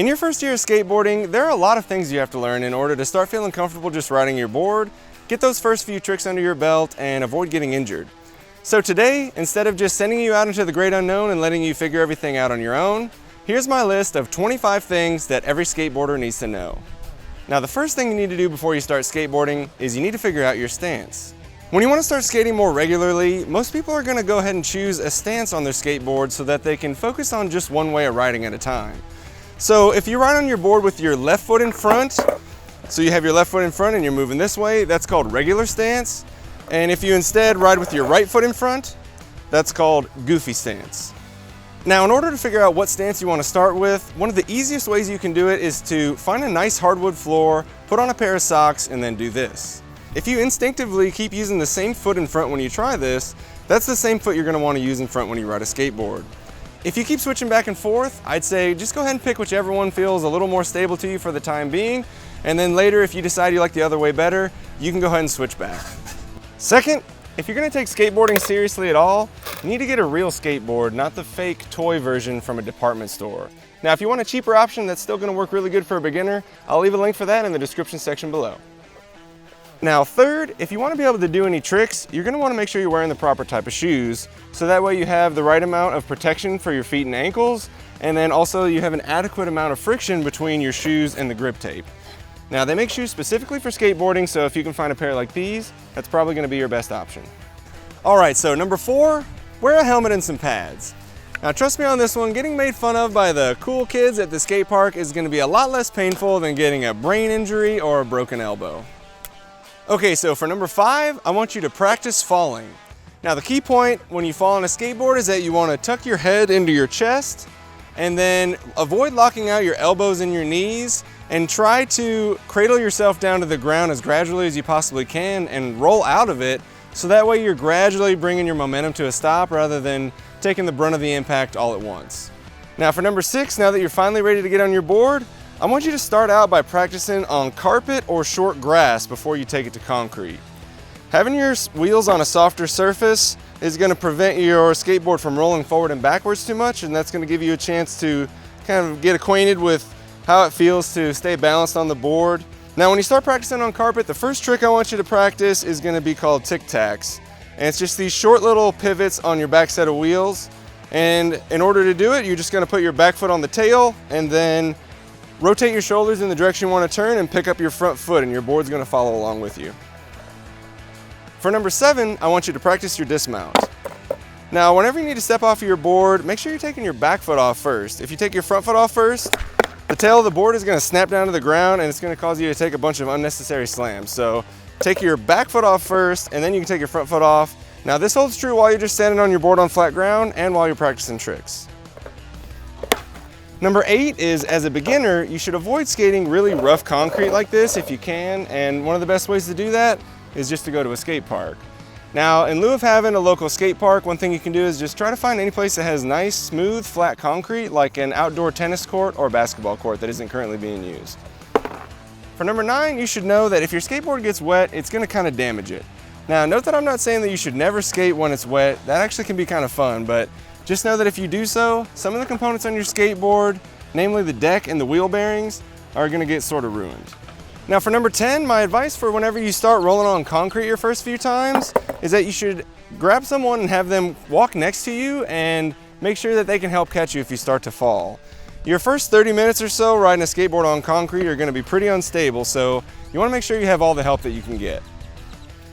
In your first year of skateboarding, there are a lot of things you have to learn in order to start feeling comfortable just riding your board, get those first few tricks under your belt, and avoid getting injured. So today, instead of just sending you out into the great unknown and letting you figure everything out on your own, here's my list of 25 things that every skateboarder needs to know. Now, the first thing you need to do before you start skateboarding is you need to figure out your stance. When you want to start skating more regularly, most people are going to go ahead and choose a stance on their skateboard so that they can focus on just one way of riding at a time. So if you ride on your board with your left foot in front, so you have your left foot in front and you're moving this way, that's called regular stance. And if you instead ride with your right foot in front, that's called goofy stance. Now, in order to figure out what stance you want to start with, one of the easiest ways you can do it is to find a nice hardwood floor, put on a pair of socks, and then do this. If you instinctively keep using the same foot in front when you try this, that's the same foot you're going to want to use in front when you ride a skateboard. If you keep switching back and forth, I'd say just go ahead and pick whichever one feels a little more stable to you for the time being, and then later if you decide you like the other way better, you can go ahead and switch back. Second, if you're going to take skateboarding seriously at all, you need to get a real skateboard, not the fake toy version from a department store. Now, if you want a cheaper option that's still going to work really good for a beginner, I'll leave a link for that in the description section below. Now, third, if you want to be able to do any tricks, you're going to want to make sure you're wearing the proper type of shoes, so that way you have the right amount of protection for your feet and ankles, and then also you have an adequate amount of friction between your shoes and the grip tape. Now, they make shoes specifically for skateboarding, so if you can find a pair like these, that's probably going to be your best option. All right, so number 4, wear a helmet and some pads. Now, trust me on this one, getting made fun of by the cool kids at the skate park is going to be a lot less painful than getting a brain injury or a broken elbow. Okay, so for number 5, I want you to practice falling. Now, the key point when you fall on a skateboard is that you want to tuck your head into your chest and then avoid locking out your elbows and your knees, and try to cradle yourself down to the ground as gradually as you possibly can and roll out of it, so that way you're gradually bringing your momentum to a stop rather than taking the brunt of the impact all at once. Now, for number 6, now that you're finally ready to get on your board, I want you to start out by practicing on carpet or short grass before you take it to concrete. Having your wheels on a softer surface is going to prevent your skateboard from rolling forward and backwards too much, and that's going to give you a chance to kind of get acquainted with how it feels to stay balanced on the board. Now, when you start practicing on carpet, the first trick I want you to practice is going to be called tic-tacs. And it's just these short little pivots on your back set of wheels. And in order to do it, you're just going to put your back foot on the tail and then rotate your shoulders in the direction you want to turn and pick up your front foot, and your board's going to follow along with you. For number 7, I want you to practice your dismount. Now, whenever you need to step off of your board, make sure you're taking your back foot off first. If you take your front foot off first, the tail of the board is going to snap down to the ground and it's going to cause you to take a bunch of unnecessary slams. So take your back foot off first and then you can take your front foot off. Now, this holds true while you're just standing on your board on flat ground and while you're practicing tricks. Number 8 is, as a beginner, you should avoid skating really rough concrete like this if you can, and one of the best ways to do that is just to go to a skate park. Now, in lieu of having a local skate park, one thing you can do is just try to find any place that has nice, smooth, flat concrete, like an outdoor tennis court or basketball court that isn't currently being used. For number 9, you should know that if your skateboard gets wet, it's going to kind of damage it. Now, note that I'm not saying that you should never skate when it's wet. That actually can be kind of fun, but just know that if you do so, some of the components on your skateboard, namely the deck and the wheel bearings, are going to get sort of ruined. Now, for number 10, my advice for whenever you start rolling on concrete your first few times is that you should grab someone and have them walk next to you and make sure that they can help catch you if you start to fall. Your first 30 minutes or so riding a skateboard on concrete are going to be pretty unstable, so you want to make sure you have all the help that you can get.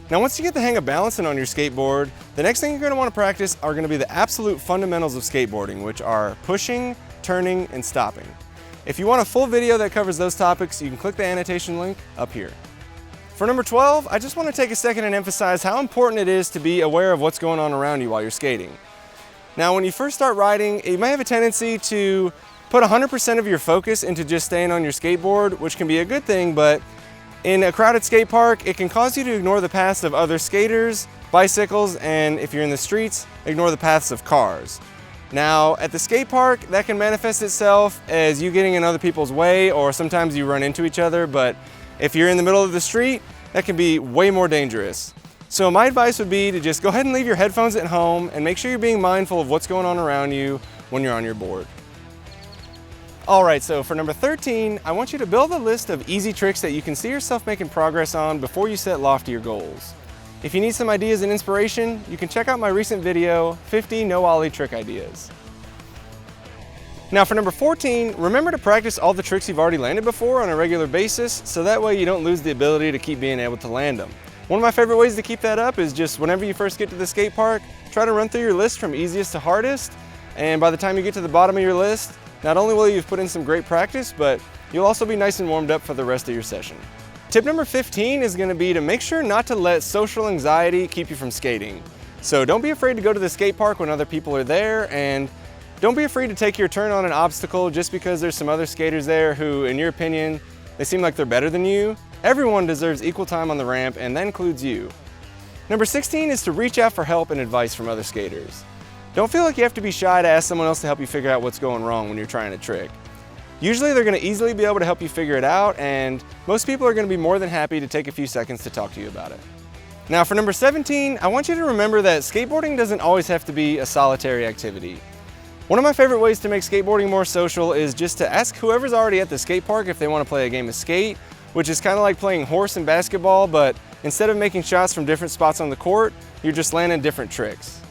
Now, once you get the hang of balancing on your skateboard, the next thing you're going to want to practice are going to be the absolute fundamentals of skateboarding, which are pushing, turning, and stopping. If you want a full video that covers those topics, you can click the annotation link up here. For number 12, I just want to take a second and emphasize how important it is to be aware of what's going on around you while you're skating. Now, when you first start riding, you may have a tendency to put 100% of your focus into just staying on your skateboard, which can be a good thing, but in a crowded skate park, it can cause you to ignore the paths of other skaters, bicycles, and if you're in the streets, ignore the paths of cars. Now, at the skate park, that can manifest itself as you getting in other people's way, or sometimes you run into each other, but if you're in the middle of the street, that can be way more dangerous. So my advice would be to just go ahead and leave your headphones at home and make sure you're being mindful of what's going on around you when you're on your board. Alright, so for number 13, I want you to build a list of easy tricks that you can see yourself making progress on before you set loftier goals. If you need some ideas and inspiration, you can check out my recent video, 50 No Ollie Trick Ideas. Now for number 14, remember to practice all the tricks you've already landed before on a regular basis, so that way you don't lose the ability to keep being able to land them. One of my favorite ways to keep that up is just whenever you first get to the skate park, try to run through your list from easiest to hardest, and by the time you get to the bottom of your list, not only will you have put in some great practice, but you'll also be nice and warmed up for the rest of your session. Tip number 15 is going to be to make sure not to let social anxiety keep you from skating. So don't be afraid to go to the skate park when other people are there, and don't be afraid to take your turn on an obstacle just because there's some other skaters there who, in your opinion, they seem like they're better than you. Everyone deserves equal time on the ramp, and that includes you. Number 16 is to reach out for help and advice from other skaters. Don't feel like you have to be shy to ask someone else to help you figure out what's going wrong when you're trying a trick. Usually they're going to easily be able to help you figure it out, and most people are going to be more than happy to take a few seconds to talk to you about it. Now for number 17, I want you to remember that skateboarding doesn't always have to be a solitary activity. One of my favorite ways to make skateboarding more social is just to ask whoever's already at the skate park if they want to play a game of skate, which is kind of like playing horse in basketball, but instead of making shots from different spots on the court, you're just landing different tricks.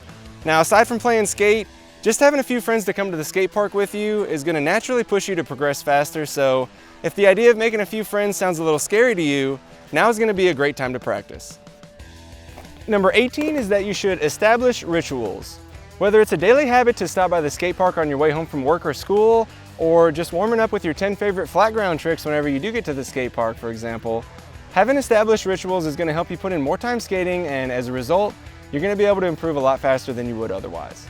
Now, aside from playing skate, just having a few friends to come to the skate park with you is going to naturally push you to progress faster, so if the idea of making a few friends sounds a little scary to you, now is going to be a great time to practice. Number 18 is that you should establish rituals. Whether it's a daily habit to stop by the skate park on your way home from work or school, or just warming up with your 10 favorite flat ground tricks whenever you do get to the skate park, for example, having established rituals is going to help you put in more time skating, and as a result, you're going to be able to improve a lot faster than you would otherwise.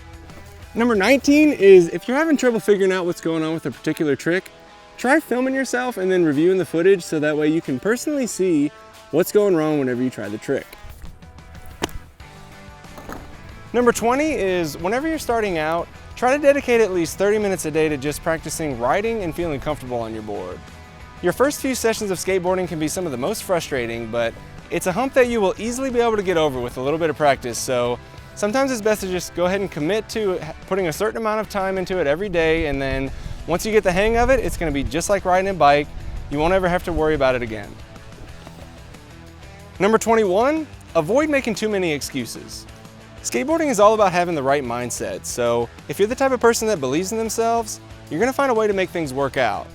Number 19 is if you're having trouble figuring out what's going on with a particular trick, try filming yourself and then reviewing the footage so that way you can personally see what's going wrong whenever you try the trick. Number 20 is whenever you're starting out, try to dedicate at least 30 minutes a day to just practicing riding and feeling comfortable on your board. Your first few sessions of skateboarding can be some of the most frustrating, but it's a hump that you will easily be able to get over with a little bit of practice, so sometimes it's best to just go ahead and commit to putting a certain amount of time into it every day, and then once you get the hang of it, it's going to be just like riding a bike. You won't ever have to worry about it again. Number 21, avoid making too many excuses. Skateboarding is all about having the right mindset, so if you're the type of person that believes in themselves, you're going to find a way to make things work out.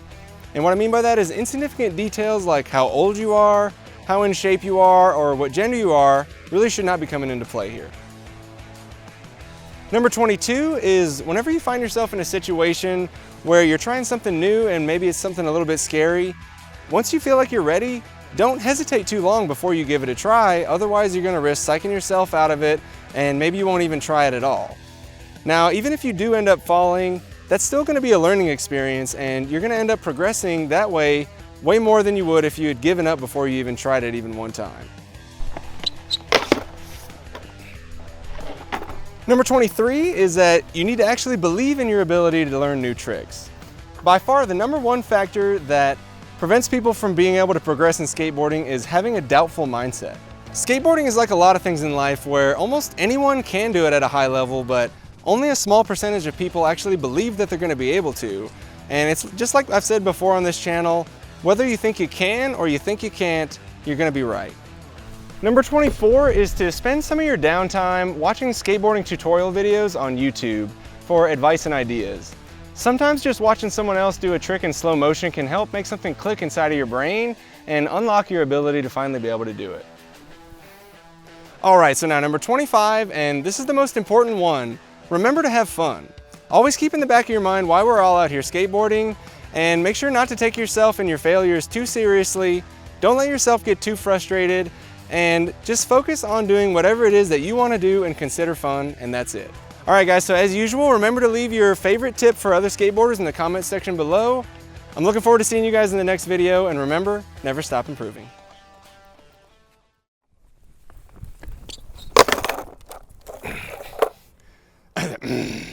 And what I mean by that is insignificant details like how old you are, how in shape you are, or what gender you are really should not be coming into play here. Number 22 is whenever you find yourself in a situation where you're trying something new and maybe it's something a little bit scary, once you feel like you're ready, don't hesitate too long before you give it a try, otherwise you're going to risk psyching yourself out of it and maybe you won't even try it at all. Now, even if you do end up falling, that's still going to be a learning experience and you're going to end up progressing that way more than you would if you had given up before you even tried it even one time. Number 23 is that you need to actually believe in your ability to learn new tricks. By far, the number one factor that prevents people from being able to progress in skateboarding is having a doubtful mindset. Skateboarding is like a lot of things in life where almost anyone can do it at a high level, but only a small percentage of people actually believe that they're going to be able to. And it's just like I've said before on this channel, whether you think you can or you think you can't, you're going to be right. Number 24 is to spend some of your downtime watching skateboarding tutorial videos on YouTube for advice and ideas. Sometimes just watching someone else do a trick in slow motion can help make something click inside of your brain and unlock your ability to finally be able to do it. Alright, so now number 25, and this is the most important one, remember to have fun. Always keep in the back of your mind why we're all out here skateboarding, and make sure not to take yourself and your failures too seriously. Don't let yourself get too frustrated, and just focus on doing whatever it is that you want to do and consider fun, and that's it. Alright guys, so as usual, remember to leave your favorite tip for other skateboarders in the comments section below. I'm looking forward to seeing you guys in the next video, and remember, never stop improving.